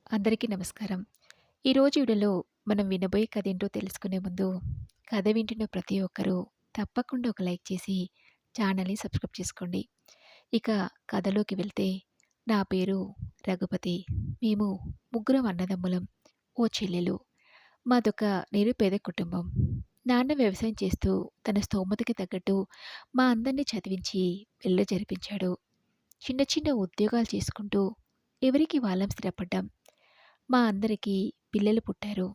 అందరికీ నమస్కారం. ఈరోజు వీడియోలో మనం వినబోయే కథ ఏంటో తెలుసుకునే ముందు, కథ వింటున్న ప్రతి ఒక్కరూ తప్పకుండా ఒక లైక్ చేసి ఛానల్‌ని సబ్స్క్రైబ్ చేసుకోండి. ఇక కథలోకి వెళ్తే, నా పేరు రఘుపతి. మేము ముగ్గురం అన్నదమ్ములం. ఓ చెల్లెలు. మాదొక నిరుపేద కుటుంబం. నాన్న వ్యవసాయం చేస్తూ తన స్తోమతకి తగ్గట్టు మా అందరిని చదివించి పెళ్లి జరిపించాడు. చిన్న చిన్న ఉద్యోగాలు చేసుకుంటూ ఎవరికి వాళ్ళం స్థిరపడ్డాం. మా అందరికీ పిల్లలు పుట్టారు.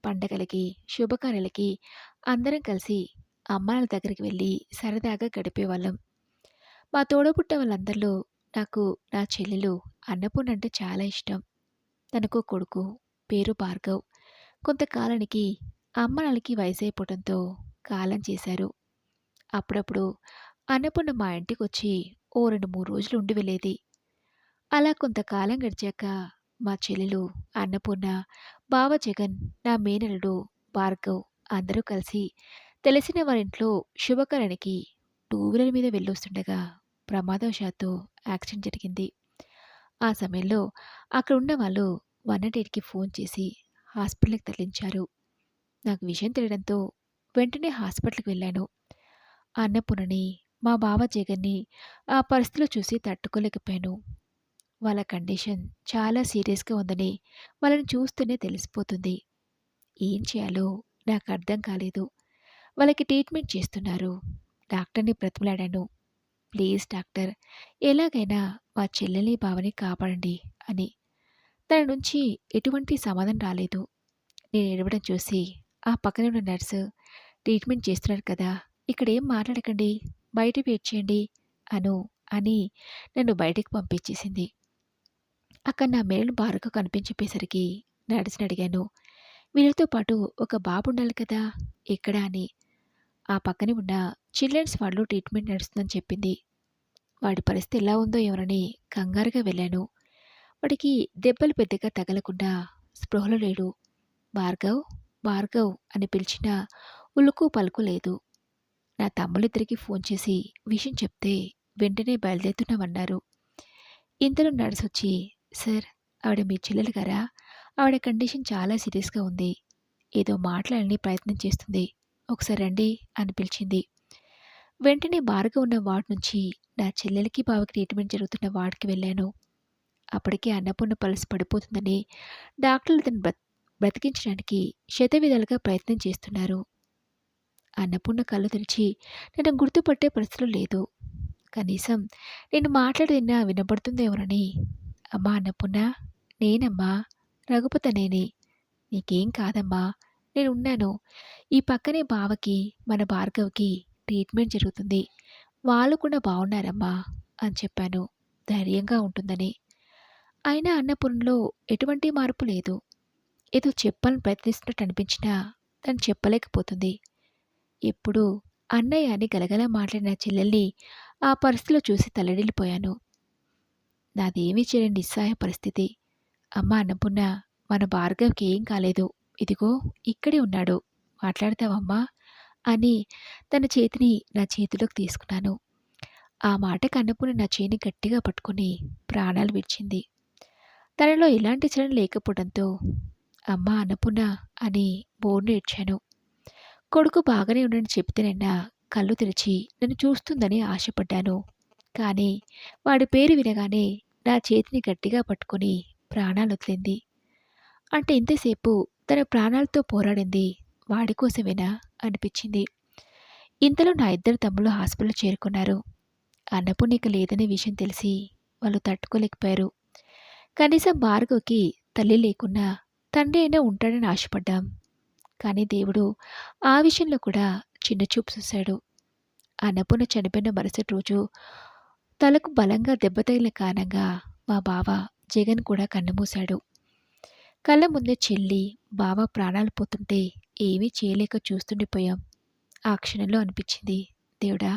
పండగలకి, శుభకార్యాలకి అందరం కలిసి అమ్మానాన్న దగ్గరికి వెళ్ళి సరదాగా గడిపేవాళ్ళం. మా తోడబుట్టిన వాళ్ళందరిలో నాకు నా చెల్లెలు అన్నపూర్ణ అంటే చాలా ఇష్టం. తనకో కొడుకు, పేరు భార్గవ్. కొంతకాలానికి అమ్మానాన్నలకి వయసైపోవడంతో కాలం చేశారు. అప్పుడప్పుడు అన్నపూర్ణ మా ఇంటికొచ్చి ఓ 2, 3 రోజులు ఉండి వెళ్ళేది. అలా కొంతకాలం గడిచాక మా చెల్లెలు అన్నపూర్ణ, బావ జగన్, నా మేనల్లుడు భార్గవ్ అందరూ కలిసి తెలిసిన వారింట్లో శుభకార్యానికి టూ వీలర్ మీద వెళ్ళొస్తుండగా ప్రమాదవశాత్తు యాక్సిడెంట్ జరిగింది. ఆ సమయంలో అక్కడ ఉన్న వాళ్ళు 108కి ఫోన్ చేసి హాస్పిటల్‌కి తరలించారు. నాకు విషయం తెలియడంతో వెంటనే హాస్పిటల్‌కి వెళ్ళాను. అన్నపూర్ణని, మా బావ జగన్‌ని ఆ పరిస్థితిలో చూసి తట్టుకోలేకపోయాను. వాళ్ళ కండిషన్ చాలా సీరియస్‌గా ఉందని వాళ్ళని చూస్తేనే తెలిసిపోతుంది. ఏం చేయాలో నాకు అర్థం కాలేదు. వాళ్ళకి ట్రీట్మెంట్ చేస్తున్నారు. డాక్టర్‌ని బ్రతిమిలాడాను. ప్లీజ్ డాక్టర్, ఎలాగైనా మా చెల్లెల్ని, బావని కాపాడండి అని. తన నుంచి ఎటువంటి సమాధానం రాలేదు. నేను ఏడవడం చూసి ఆ పక్కనే ఉన్న నర్సు, ట్రీట్మెంట్ చేస్తున్నారు కదా, ఇక్కడేం మాట్లాడకండి, బయట వెయిట్ చేయండి అను అని నన్ను బయటికి పంపించేసింది. అక్కడ నా మేనల్లుడు భార్గవ్ కనిపించపోయేసరికి నర్స్‌ని అడిగాను. వీళ్ళతో పాటు ఒక బాబుండాలి కదా, ఎక్కడా అని. ఆ పక్కనే ఉన్న చిల్డ్రన్స్ వార్డ్‌లో ట్రీట్మెంట్ నడుస్తుందని చెప్పింది. వాడి పరిస్థితి ఎలా ఉందో ఏమోనని కంగారుగా వెళ్ళాను. వాడికి దెబ్బలు పెద్దగా తగలకుండా స్పృహలో లేడు. భార్గవ్, భార్గవ్ అని పిలిచినా ఉలుకు పలుకు లేదు. నా తమ్ముళ్ళిద్దరికీ ఫోన్ చేసి విషయం చెప్తే వెంటనే బయలుదేరుతున్నామన్నారు. ఇంతలో నర్సొచ్చి, సార్, ఆవిడ మీ చెల్లెలు గారా? ఆవిడ కండిషన్ చాలా సీరియస్‌గా ఉంది. ఏదో మాట్లాడాలని ప్రయత్నం చేస్తుంది. ఒకసారి రండి అని పిలిచింది. వెంటనే భార్గవ్ ఉన్న వార్డ్ నుంచి నా చెల్లెలికి, బావకి ట్రీట్మెంట్ జరుగుతున్న వార్డ్‌కి వెళ్ళాను. అప్పటికే అన్నపూర్ణ పల్స్ పడిపోతుందని డాక్టర్లు అతన్ని బ్రతికించడానికి శతవిధాలుగా ప్రయత్నం చేస్తున్నారు. అన్నపూర్ణ కళ్ళు తెరిచి నన్ను గుర్తుపట్టే పరిస్థితిలో లేదు. కనీసం నేను మాట్లాడేదైనా వినపడుతుందేమోనని, అమ్మా అన్నపూర్ణ, నేనమ్మా, రఘుపతి నేనే. నీకేం కాదమ్మా, నేనున్నాను. ఈ పక్కనే బావకి, మన భార్గవ్‌కి ట్రీట్మెంట్ జరుగుతుంది. వాళ్ళు కూడా బావున్నారమ్మా అని చెప్పాను, ధైర్యంగా ఉంటుందని. అయినా అన్నపూర్ణలో ఎటువంటి మార్పు లేదు. ఏదో చెప్పాలని ప్రయత్నిస్తున్నట్టు అనిపించినా తను చెప్పలేకపోతుంది. ఎప్పుడూ అన్నయ్య అని గలగలా మాట్లాడిన చెల్లెల్ని ఆ పరిస్థితిలో చూసి తల్లడిల్లిపోయాను. నాదేమీ చేయలేని నిస్సహాయ పరిస్థితి. అమ్మా అన్నపూర్ణ, మన భార్గవ్‌కి ఏం కాలేదు. ఇదిగో ఇక్కడే ఉన్నాడు. మాట్లాడతావమ్మా అని తన చేతిని నా చేతిలోకి తీసుకున్నాను. ఆ మాటకు అన్నపూర్ణ నా చేయిని గట్టిగా పట్టుకుని ప్రాణాలు విడిచింది. తనలో ఎలాంటి చలనం లేకపోవడంతో అమ్మా అన్నపూర్ణ అని బోర్న ఏడ్చాను. కొడుకు బాగానే ఉండని చెప్తేనైనా కళ్ళు తెరిచి నన్ను చూస్తుందని ఆశపడ్డాను. కానీ వాడి పేరు వినగానే నా చేతిని గట్టిగా పట్టుకొని ప్రాణాలొదిలింది. అంటే ఇంతసేపు తన ప్రాణాలతో పోరాడింది వాడి కోసమేనా అనిపించింది. ఇంతలో నా ఇద్దరు తమ్ముళ్ళు హాస్పిటల్ చేరుకున్నారు. అన్నపూర్ణిక లేదనే విషయం తెలిసి వాళ్ళు తట్టుకోలేకపోయారు. కనీసం భార్గవ్‌కి తల్లి లేకున్నా తండ్రి అయినా ఉంటాడని ఆశపడ్డాం. కానీ దేవుడు ఆ విషయంలో కూడా చిన్నచూపు చూశాడు. అన్నపూర్ణ చనిపోయిన మరుసటి రోజు తలకు బలంగా దెబ్బ తగిలిన కారణంగా మా బావ జగన్ కూడా కన్నుమూశాడు. కళ్ళ ముందే చెల్లి, బావ ప్రాణాలు పోతుంటే ఏమీ చేయలేక చూస్తుండిపోయాం. ఆ క్షణంలో అనిపించింది, దేవుడా,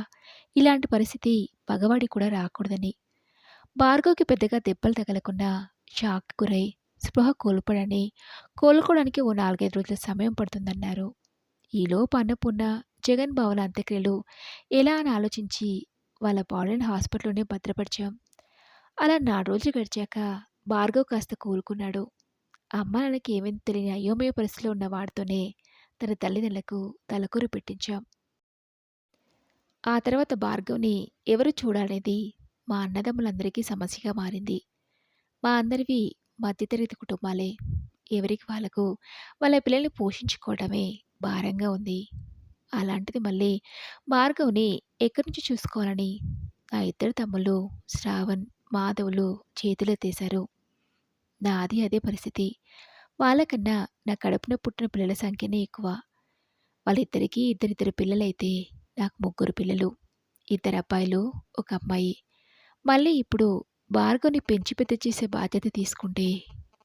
ఇలాంటి పరిస్థితి పగవాడి కూడా రాకూడదని. భార్గవ్‌కి పెద్దగా దెబ్బలు తగలకుండా షాక్‌కి గురై స్పృహ కోలుకోవడానికి ఓ 4, 5 రోజుల సమయం పడుతుందన్నారు. ఈలోపు అన్నపూర్ణ, జగన్ బావల అంత్యక్రియలు ఎలా అని ఆలోచించి వాళ్ళ బాడీని హాస్పిటల్‌లోనే భద్రపరిచాం. అలా 4 రోజులు గడిచాక భార్గవ్ కాస్త కోలుకున్నాడు. అమ్మానాన్నకి ఏమీ తెలియని అయోమయ పరిస్థితిలో ఉన్న వాడితోనే తన తల్లిదండ్రులకు తలకొరి పెట్టించాం. ఆ తర్వాత భార్గవ్‌ని ఎవరు చూడాలనేది మా అన్నదమ్ములందరికీ సమస్యగా మారింది. మా అందరివి మధ్యతరగతి కుటుంబాలే. ఎవరికి వాళ్ళకు వాళ్ళ పిల్లల్ని పోషించుకోవడమే భారంగా ఉంది. అలాంటిది మళ్ళీ భార్గవ్‌ని ఎక్కడి నుంచి చూసుకోవాలని నా ఇద్దరు తమ్ముళ్ళు శ్రావణ్, మాధవులు చేతులెత్తేశారు. నాది అదే పరిస్థితి. వాళ్ళకన్నా నా కడుపున పుట్టిన పిల్లల సంఖ్యనే ఎక్కువ. వాళ్ళిద్దరికీ ఇద్దరిద్దరు పిల్లలైతే నాకు ముగ్గురు పిల్లలు. ఇద్దరబ్బాయిలు, ఒక అమ్మాయి. మళ్ళీ ఇప్పుడు భార్గవ్‌ని పెంచి పెద్ద చేసే బాధ్యత తీసుకుంటే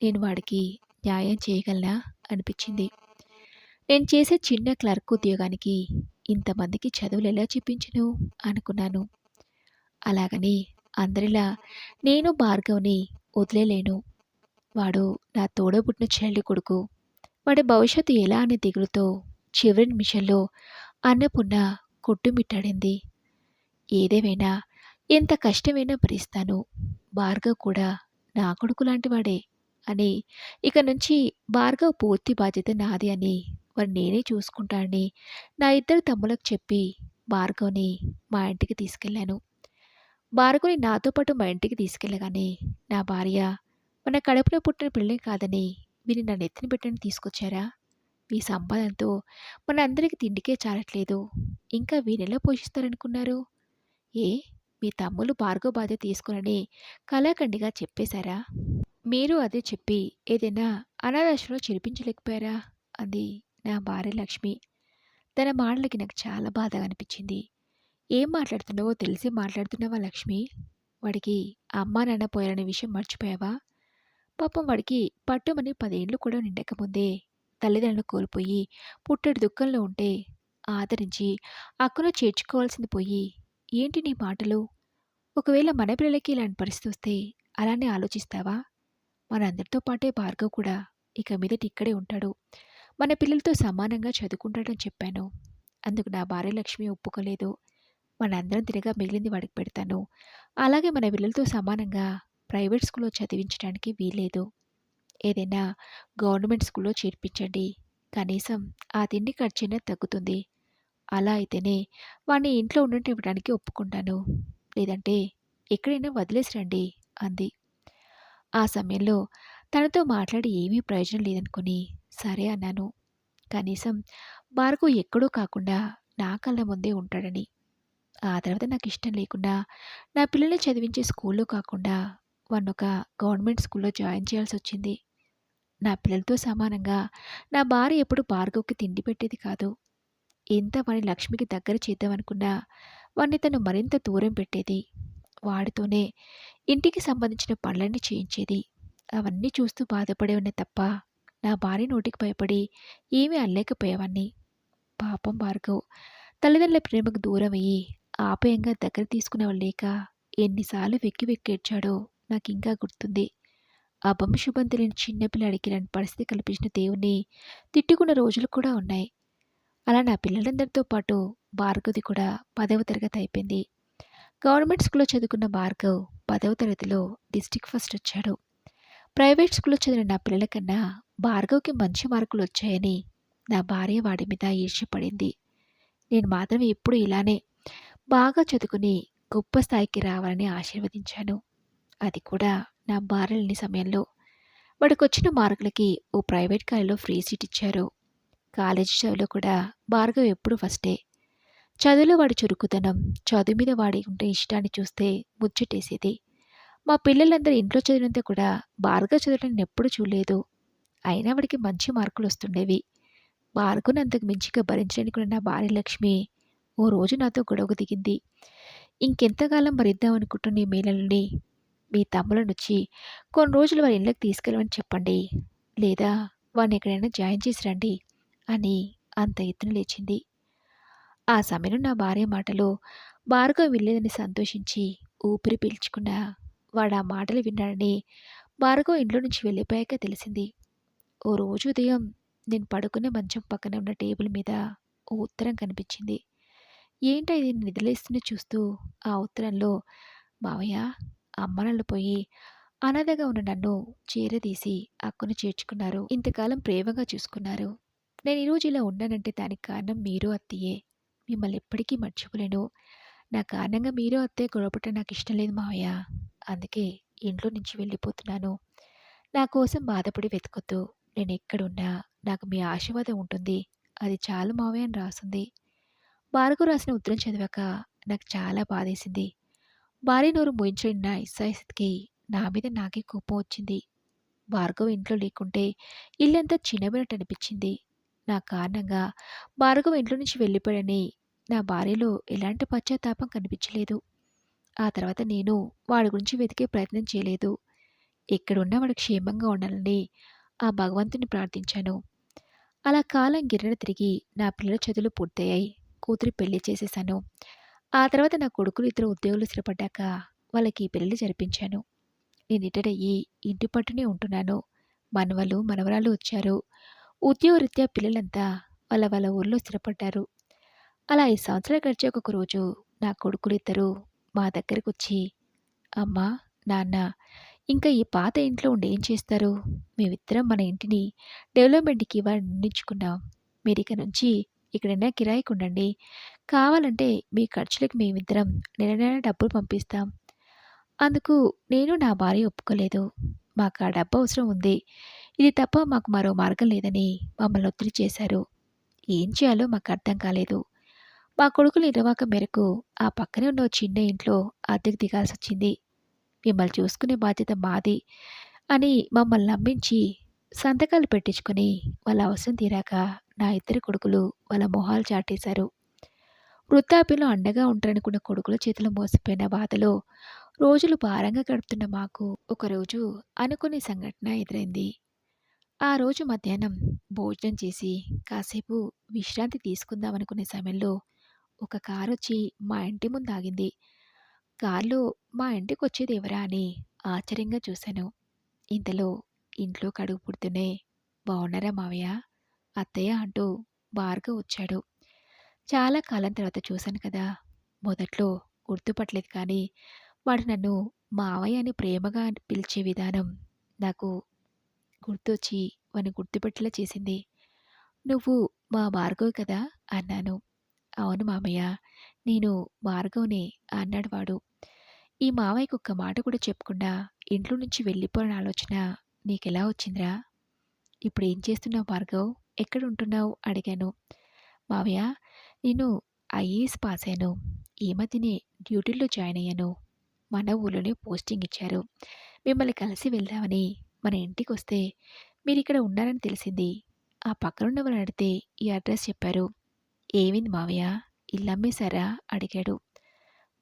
నేను వాడికి న్యాయం చేయగలనా అనిపిచ్చింది. నేను చేసే చిన్న క్లర్క్ ఉద్యోగానికి ఇంతమందికి చదువులెలా చెప్పించను అనుకున్నాను. అలాగని అందరిలా నేను భార్గవ్‌ని వదిలేయలేను. వాడు నా తోడబుట్టిన చెల్లి కొడుకు. వాడి భవిష్యత్తు ఎలా అనే దిగులుతో చివరి నిమిషంలో అన్నపూర్ణ కొట్టుమిట్టాడింది. ఏదేమైనా ఎంత కష్టమైనా భరిస్తాను. భార్గవ్ కూడా నా కొడుకు లాంటివాడే అని ఇక నుంచి భార్గవ్ పూర్తి బాధ్యత నాది అని మరి నేనే చూసుకుంటానని నా ఇద్దరు తమ్ములకు చెప్పి భార్గవ్‌ని మా ఇంటికి తీసుకెళ్ళాను. భార్గవ్‌ని నాతో పాటు మా ఇంటికి తీసుకెళ్ళగానే నా భార్య మన కడుపున పుట్టిన పిల్లే కాదని వీరిని నా నెత్తిన పెట్టని తీసుకొచ్చారా? మీ సంపాదనతో మనందరికి తిండికే చాలట్లేదు. ఇంకా వీరెలా పోషిస్తారనుకున్నారు? ఏ మీ తమ్ముళ్ళు భార్గవ్ బాధ్యత తీసుకోనని కళాఖండిగా చెప్పేశారా? మీరు అదే చెప్పి ఏదైనా అనాథాశ్రమంలో చేర్పించలేకపోయారా? అంది నా భార్య లక్ష్మి. తన మాటలకి నాకు చాలా బాధగా అనిపించింది. ఏం మాట్లాడుతున్నావో తెలిసి మాట్లాడుతున్నావా లక్ష్మి? వాడికి అమ్మా నాన్న పోయారనే విషయం మర్చిపోయావా? పాపం వాడికి పట్టుమని 10 ఏండ్లు కూడా నిండకముందే తల్లిదండ్రులను కోల్పోయి పుట్టెడు దుఃఖంలో ఉంటే ఆదరించి అక్కున చేర్చుకోవాల్సింది పోయి ఏంటి నీ మాటలు? ఒకవేళ మన పిల్లలకి ఇలాంటి పరిస్థితి వస్తే అలానే ఆలోచిస్తావా? మనందరితో పాటే భార్గవ్ కూడా ఇక మీదట ఇక్కడే ఉంటాడు. మన పిల్లలతో సమానంగా చదువుకుంటాడని చెప్పాను. అందుకు నా భార్య లక్ష్మి ఒప్పుకోలేదు. మనందరం తినగా మిగిలింది వాడికి పెడతాను. అలాగే మన పిల్లలతో సమానంగా ప్రైవేట్ స్కూల్‌లో చదివించడానికి వీల్లేదు. ఏదైనా గవర్నమెంట్ స్కూల్‌లో చేర్పించండి. కనీసం ఆ తిండి ఖర్చైనా తగ్గుతుంది. అలా అయితేనే వాడిని ఇంట్లో ఉండనివ్వడానికి ఒప్పుకుంటాను. లేదంటే ఎక్కడైనా వదిలేసి రండి అంది. ఆ సమయంలో తనతో మాట్లాడి ఏమీ ప్రయోజనం లేదనుకుని సరే అన్నాను. కనీసం భార్గవ్ ఎక్కడో కాకుండా నా కళ్ళ ముందే ఉంటాడని. ఆ తర్వాత నాకిష్టం లేకుండా నా పిల్లల్ని చదివించే స్కూల్‌లో కాకుండా వాడినొక గవర్నమెంట్ స్కూల్‌లో జాయిన్ చేయాల్సొచ్చింది. నా పిల్లలతో సమానంగా నా భార్య ఎప్పుడు భార్గవ్‌కి తిండి పెట్టేది కాదు. ఎంత వాడిని లక్ష్మికి దగ్గర చేద్దామనుకున్నా వాడిని తను మరింత దూరం పెట్టేది. వాడితోనే ఇంటికి సంబంధించిన పనులన్నీ చేయించేది. అవన్నీ చూస్తూ బాధపడేవాడినే తప్ప నా భార్య నోటికి భయపడి ఏమీ అనలేకపోయేవాడిని. పాపం భార్గవ్ తల్లిదండ్రుల ప్రేమకు దూరమయ్యి ఆప్యాయంగా దగ్గర తీసుకునేవాళ్ళు లేక ఎన్నిసార్లు వెక్కి వెక్కి ఏడ్చాడో నాకింకా గుర్తుంది. అభం శుభం తెలియని చిన్నపిల్లాడికి ఇలాంటి పరిస్థితి కల్పించిన దేవుణ్ణి తిట్టుకున్న రోజులు కూడా ఉన్నాయి. అలా నా పిల్లలందరితో పాటు భార్గవ్‌ది కూడా 10వ తరగతి అయిపోయింది. గవర్నమెంట్ స్కూల్‌లో చదువుకున్న భార్గవ్ 10వ తరగతిలో డిస్ట్రిక్ట్ ఫస్ట్ వచ్చాడు. ప్రైవేట్ స్కూల్‌లో చదివిన నా పిల్లల కన్నా భార్గవ్‌కి మంచి మార్కులొచ్చాయని నా భార్య వాడి మీద ఈర్ష్యపడింది. నేను మాత్రం ఎప్పుడూ ఇలానే బాగా చదువుకుని గొప్ప స్థాయికి రావాలని ఆశీర్వదించాను. అది కూడా నా భార్య లేని సమయంలో. వాడికొచ్చిన మార్కులకి ఓ ప్రైవేట్ కాలేజ్‌లో ఫ్రీ సీట్ ఇచ్చారు. కాలేజీ చదువులో కూడా భార్గవ్ ఎప్పుడూ ఫస్టే. చదువులో వాడి చురుకుతనం, చదువు మీద వాడి ఉండే ఇష్టాన్ని చూస్తే ముచ్చటేసేది. మా పిల్లలందరూ ఇంట్లో చదివినంత కూడా భార్గవ్ చదవటం నేనెప్పుడూ చూడలేదు. అయినా వాడికి మంచి మార్కులొస్తుండేవి. భార్గవ్‌ని అంతకు మించిగా భరించడానికి కూడా నా భార్య లక్ష్మి ఓ రోజు నాతో గొడవకు దిగింది. ఇంకెంతకాలం భరిద్దామనుకుంటున్న ఈ మేనల్ని మీ తమ్ముళ్ళనొచ్చి కొన్ని రోజులు వారి ఇళ్ళకి తీసుకెళ్ళమని చెప్పండి. లేదా వాడిని ఎక్కడైనా జాయిన్ చేసి రండి అని అంత ఎత్తున లేచింది. ఆ సమయంలో నా భార్య మాటలో భార్గవ్ వినలేదని సంతోషించి ఊపిరి పీల్చుకున్నా. వాడా మాటలు విన్నాడని భార్గవ్ ఇంట్లో నుంచి వెళ్ళిపోయాక తెలిసింది. ఓ రోజు ఉదయం నేను పడుకునే మంచం పక్కన ఉన్న టేబుల్ మీద ఓ ఉత్తరం కనిపించింది. ఏంటా ఇది నిద్రలేస్తూనే చూస్తూ ఆ ఉత్తరంలో మావయ్య అమ్మ నాన్నలు పోయి అనాథగా ఉన్న నన్ను చేరదీసి అక్కున చేర్చుకున్నారు. ఇంతకాలం ప్రేమగా చూసుకున్నారు. నేను ఈరోజు ఇలా ఉన్నానంటే దానికి కారణం మీరు అత్తయ్యే. మిమ్మల్ని ఎప్పటికీ మర్చిపోలేను. నా కారణంగా మీరు అత్తయ్య గొడవపడటం నాకిష్టం లేదు మావయ్య. అందుకే ఇంట్లో నుంచి వెళ్ళిపోతున్నాను. నా కోసం బాధపడి వెతకొద్దు. నేనెక్కడున్నా నాకు మీ ఆశీర్వాదం ఉంటుంది. అది చాలు మావయ్య అని రాసుంది. భార్గవ్ రాసిన ఉత్తరం చదివాక నాకు చాలా బాధేసింది. భార్య నోరు మూయించలేని నా నిస్సహాయస్థితికి నా మీద నాకే కోపం వచ్చింది. భార్గవ్ ఇంట్లో లేకుంటే ఇల్లంతా చిన్నబిన్నట్టు అనిపించింది. నా కారణంగా భార్గవ్ ఇంట్లో నుంచి వెళ్ళిపోయాడని నా భార్యలో ఎలాంటి పశ్చాత్తాపం కనిపించలేదు. ఆ తర్వాత నేను వాడి గురించి వెతికే ప్రయత్నం చేయలేదు. ఎక్కడున్నా వాడు క్షేమంగా ఉండాలని ఆ భగవంతుని ప్రార్థించాను. అలా కాలం గిర్రన తిరిగి నా పిల్లల చదువులు పూర్తయ్యాయి. కూతురి పెళ్లి చేసేశాను. ఆ తర్వాత నా కొడుకులు ఇద్దరు ఉద్యోగులు స్థిరపడ్డాక వాళ్ళకి పెళ్లి జరిపించాను. నేను రిటైర్ అయ్యి ఇంటి పట్టునే ఉంటున్నాను. మనవలు, మనవరాలు వచ్చారు. ఉద్యోగరీత్యా పిల్లలంతా వాళ్ళ వాళ్ళ ఊర్లో స్థిరపడ్డారు. అలా 5 సంవత్సరాలు గడిచాక ఒకరోజు నా కొడుకులిద్దరూ మా దగ్గరకొచ్చి, "అమ్మా, నాన్న, ఇంకా ఈ పాత ఇంట్లో ఉండి ఏం చేస్తారు? మేమిద్దరం మన ఇంటిని డెవలప్‌మెంట్‌కి ఇవ్వాలని నిర్ణయించుకున్నాం. మీరిక నుంచి ఎక్కడైనా కిరాయికుండండి. కావాలంటే మీ ఖర్చులకి మేమిద్దరం నెల నెలా డబ్బులు పంపిస్తాం." అందుకు నేను నా భార్య ఒప్పుకోలేదు. మాకా డబ్బు అవసరం ఉంది. ఇది తప్ప మాకు మరో మార్గం లేదని మమ్మల్ని ఒత్తిడి చేశారు. ఏం చేయాలో మాకర్థం కాలేదు. మా కొడుకుల నిర్వాకం మేరకు ఆ పక్కనే ఉన్న ఓ చిన్న ఇంట్లో అద్దెకు దిగాల్సొచ్చింది. మిమ్మల్ని చూసుకునే బాధ్యత మాది అని మమ్మల్ని నమ్మించి సంతకాలు పెట్టించుకొని వాళ్ళ అవసరం తీరాక నా ఇద్దరు కొడుకులు వాళ్ళ మొహాలు చాటేశారు. వృద్ధాప్యంలో అండగా ఉంటారనుకున్న కొడుకుల చేతిలో మోసపోయిన బాధలో రోజులు భారంగా గడుపుతున్న మాకు ఒకరోజు అనుకోని సంఘటన ఎదురైంది. ఆ రోజు మధ్యాహ్నం భోజనం చేసి కాసేపు విశ్రాంతి తీసుకుందామనుకునే సమయంలో ఒక కారొచ్చి మా ఇంటి ముందు ఆగింది. కారులో మా ఇంటికొచ్చేది ఎవరా అని ఆశ్చర్యంగా చూశాను. ఇంతలో ఇంట్లోకి అడుగు పుడుతూనే, "బావున్నారా మావయ్య, అత్తయ్య" అంటూ భార్గవ్ వచ్చాడు. చాలా కాలం తర్వాత చూశాను కదా! మొదట్లో గుర్తుపట్టలేదు కానీ, వాడు నన్ను మావయ్య అని ప్రేమగా పిలిచే విధానం నాకు గుర్తొచ్చి వాడిని గుర్తుపట్టేలా చేసింది. "నువ్వు మా భార్గవ్ కదా?" అన్నాను. "అవును మామయ్య, నేను భార్గవ్‌నే" అన్నాడు వాడు. "ఈ మావయ్యకి ఒక్క మాట కూడా చెప్పకుండా ఇంట్లో నుంచి వెళ్ళిపోవాలనే ఆలోచన నీకెలా వచ్చిందిరా? ఇప్పుడేం చేస్తున్నావు భార్గవ్? ఎక్కడుంటున్నావు?" అడిగాను. "మావయ్య, నేను ఐఏఎస్ పాసయ్యాను. ఈ మధ్యనే డ్యూటీలో జాయిన్ అయ్యాను. మన ఊర్లోనే పోస్టింగ్ ఇచ్చారు. మిమ్మల్ని కలిసి వెళ్దామని మన ఇంటికొస్తే మీరిక్కడ ఉన్నారని తెలిసింది. ఆ పక్కనున్న వాళ్ళని అడిగితే ఈ అడ్రస్ చెప్పారు. ఏమైంది మావయ్య, ఇల్లమ్మేశారా?" అడిగాడు.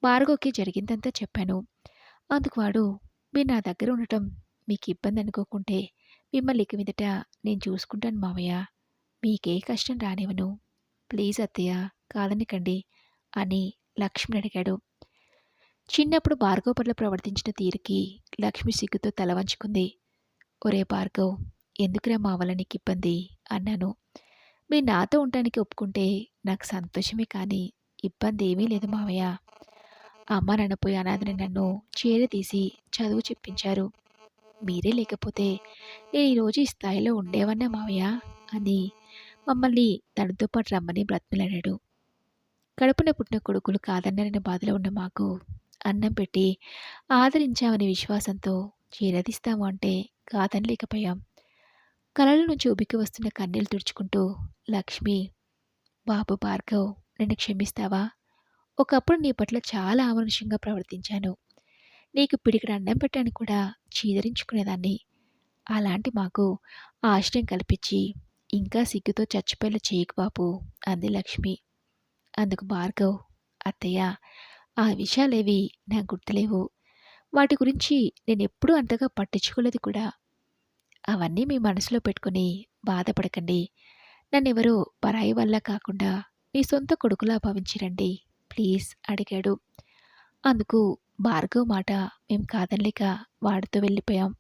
భార్గవ్‌కి జరిగిందంతా చెప్పాను. అందుకు వాడు, "మీరు నా దగ్గర ఉండటం మీకు ఇబ్బంది అనుకోకుంటే మిమ్మల్ని ఇక మీదట నేను చూసుకుంటాను మావయ్య. మీకే కష్టం రానివ్వను. ప్లీజ్ అత్తయ్య, కాదనకండి" అని లక్ష్మిని అడిగాడు. చిన్నప్పుడు భార్గవ్ పట్ల ప్రవర్తించిన తీరుకి లక్ష్మి సిగ్గుతో తల వంచుకుంది. "ఒరేయ్ భార్గవ్, ఎందుకురా మా వల్ల నీకిబ్బంది?" అన్నాను. "మీరు నాతో ఉండటానికి ఒప్పుకుంటే నాకు సంతోషమే కానీ ఇబ్బందేమీ లేదు మావయ్య. అమ్మ నాన్న పోయి అనాథని నన్ను చేరదీసి చదువు చెప్పించారు. మీరే లేకపోతే నేను ఈరోజు ఈ స్థాయిలో ఉండేవాన్నా మావయ్య" అని మమ్మల్ని తనతో పాటు రమ్మని బ్రతిమిలాడాడు. కడుపున పుట్టిన కొడుకులు కాదన్నారనే బాధలో ఉన్న మాకు అన్నం పెట్టి ఆదరించామనే విశ్వాసంతో చేరదీస్తాము అంటే కాదనలేకపోయాం. కళ్ళ నుంచి ఉబికి వస్తున్న కన్నీళ్లు తుడుచుకుంటూ లక్ష్మి, "బాబు భార్గవ్, నన్ను క్షమిస్తావా? ఒకప్పుడు నీ పట్ల చాలా అమానుషంగా ప్రవర్తించాను. నీకు పిడికెడు అన్నం పెట్టడానికి కూడా చీదరించుకునేదాన్ని. అలాంటి మాకు ఆశ్రయం కల్పించి ఇంకా సిగ్గుతో చచ్చిపోయేలా చేయకు బాబు" అంది లక్ష్మి. అందుకు భార్గవ్, "అత్తయ్య, ఆ విషయాలేవి నాకు గుర్తులేవు. వాటి గురించి నేనెప్పుడూ అంతగా పట్టించుకోలేదు కూడా. అవన్నీ మీ మనసులో పెట్టుకుని బాధపడకండి. నన్నెవరో పరాయి వల్ల కాకుండా మీ సొంత కొడుకులా భావించిరండి ప్లీజ్" అడిగాడు. అందుకు భార్గవ్ మాట మేము కాదనలేక వాడితో వెళ్ళిపోయాం.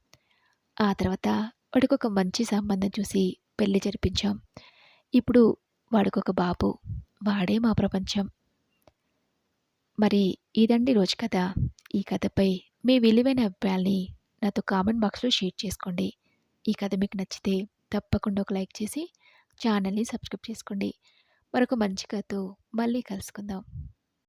ఆ తర్వాత వాడికొక మంచి సంబంధం చూసి పెళ్లి జరిపించాం. ఇప్పుడు వాడికొక బాబు. వాడే మా ప్రపంచం. మరి ఇదండి రోజు కథ. ఈ కథపై మీ విలువైన అభిప్రాయాల్ని నాతో కామెంట్ బాక్స్‌లో షేర్ చేసుకోండి. ఈ కథ మీకు నచ్చితే తప్పకుండా ఒక లైక్ చేసి ఛానల్‌ని సబ్స్క్రైబ్ చేసుకోండి. మరొక మంచి కథతో మళ్ళీ కలుసుకుందాం.